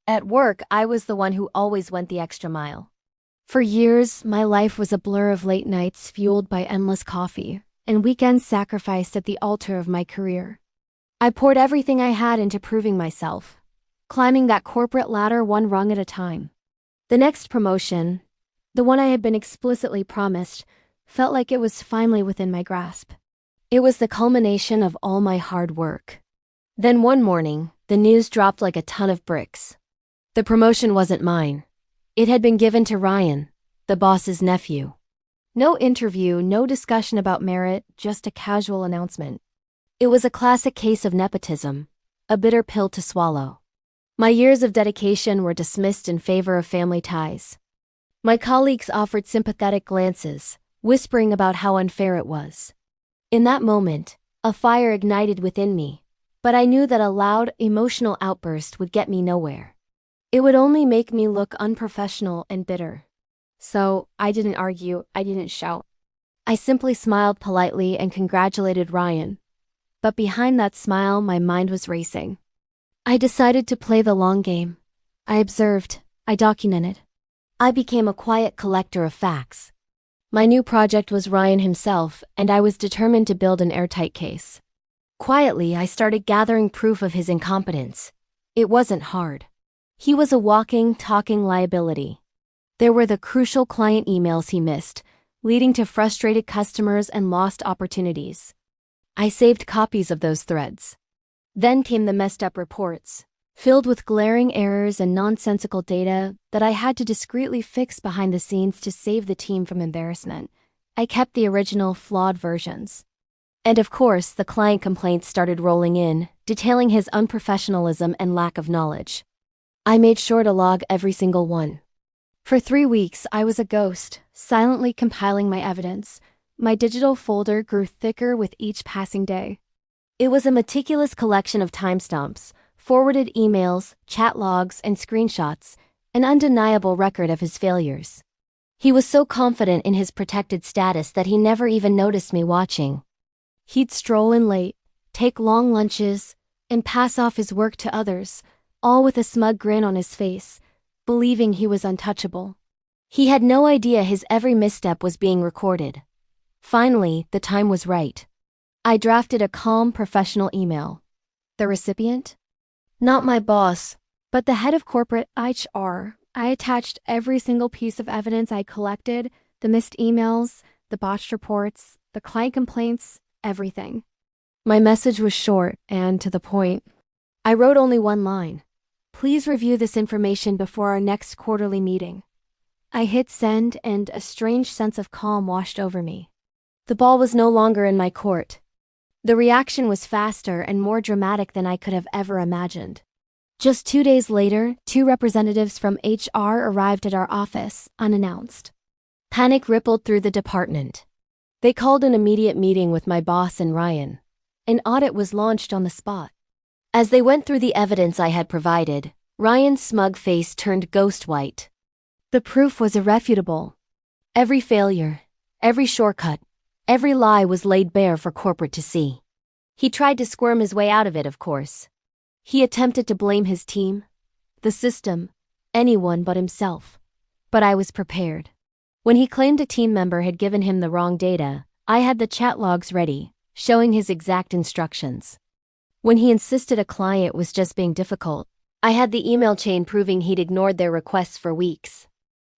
At work, I was the one who always went the extra mile. For years, my life was a blur of late nights fueled by endless coffee, and weekends sacrificed at the altar of my career. I poured everything I had into proving myself, climbing that corporate ladder one rung at a time. The next promotion, the one I had been explicitly promised, felt like it was finally within my grasp. It was the culmination of all my hard work. Then one morning, the news dropped like a ton of bricks. The promotion wasn't mine. It had been given to Ryan, the boss's nephew. No interview, no discussion about merit, just a casual announcement. It was a classic case of nepotism, a bitter pill to swallow. My years of dedication were dismissed in favor of family ties. My colleagues offered sympathetic glances, whispering about how unfair it was. In that moment, a fire ignited within me, but I knew that a loud, emotional outburst would get me nowhere. It would only make me look unprofessional and bitter. So, I didn't argue, I didn't shout. I simply smiled politely and congratulated Ryan. But behind that smile, my mind was racing. I decided to play the long game. I observed, I documented. I became a quiet collector of facts. My new project was Ryan himself, and I was determined to build an airtight case. Quietly, I started gathering proof of his incompetence. It wasn't hard. He was a walking, talking liability. There were the crucial client emails he missed, leading to frustrated customers and lost opportunities. I saved copies of those threads. Then came the messed up reports, filled with glaring errors and nonsensical data that I had to discreetly fix behind the scenes to save the team from embarrassment. I kept the original, flawed versions. And of course, the client complaints started rolling in, detailing his unprofessionalism and lack of knowledge. I made sure to log every single one. For 3 weeks, I was a ghost, silently compiling my evidence. My digital folder grew thicker with each passing day. It was a meticulous collection of timestamps, forwarded emails, chat logs, and screenshots, an undeniable record of his failures. He was so confident in his protected status that he never even noticed me watching. He'd stroll in late, take long lunches, and pass off his work to others, all with a smug grin on his face, believing he was untouchable. He had no idea his every misstep was being recorded. Finally, the time was right. I drafted a calm, professional email. The recipient? Not my boss, but the head of corporate HR. I attached every single piece of evidence I collected, the missed emails, the botched reports, the client complaints, everything. My message was short and to the point. I wrote only one line. Please review this information before our next quarterly meeting. I hit send and a strange sense of calm washed over me. The ball was no longer in my court. The reaction was faster and more dramatic than I could have ever imagined. Just 2 days later, 2 representatives from HR arrived at our office, unannounced. Panic rippled through the department. They called an immediate meeting with my boss and Ryan. An audit was launched on the spot. As they went through the evidence I had provided, Ryan's smug face turned ghost white. The proof was irrefutable. Every failure, every shortcut, every lie was laid bare for corporate to see. He tried to squirm his way out of it, of course. He attempted to blame his team, the system, anyone but himself. But I was prepared. When he claimed a team member had given him the wrong data, I had the chat logs ready, showing his exact instructions. When he insisted a client was just being difficult, I had the email chain proving he'd ignored their requests for weeks.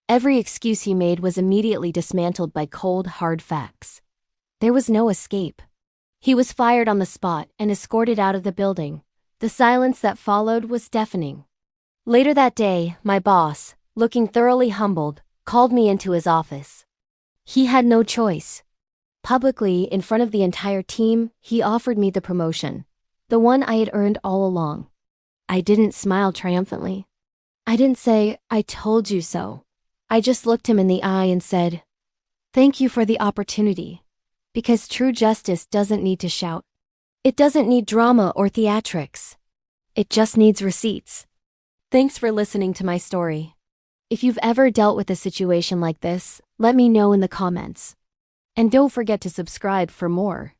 Every excuse he made was immediately dismantled by cold, hard facts. There was no escape. He was fired on the spot and escorted out of the building. The silence that followed was deafening. Later that day, my boss, looking thoroughly humbled, called me into his office. He had no choice. Publicly, in front of the entire team, he offered me the promotion, the one I had earned all along. I didn't smile triumphantly. I didn't say, "I told you so." I just looked him in the eye and said, "Thank you for the opportunity." Because true justice doesn't need to shout. It doesn't need drama or theatrics. It just needs receipts. Thanks for listening to my story. If you've ever dealt with a situation like this, let me know in the comments. And don't forget to subscribe for more.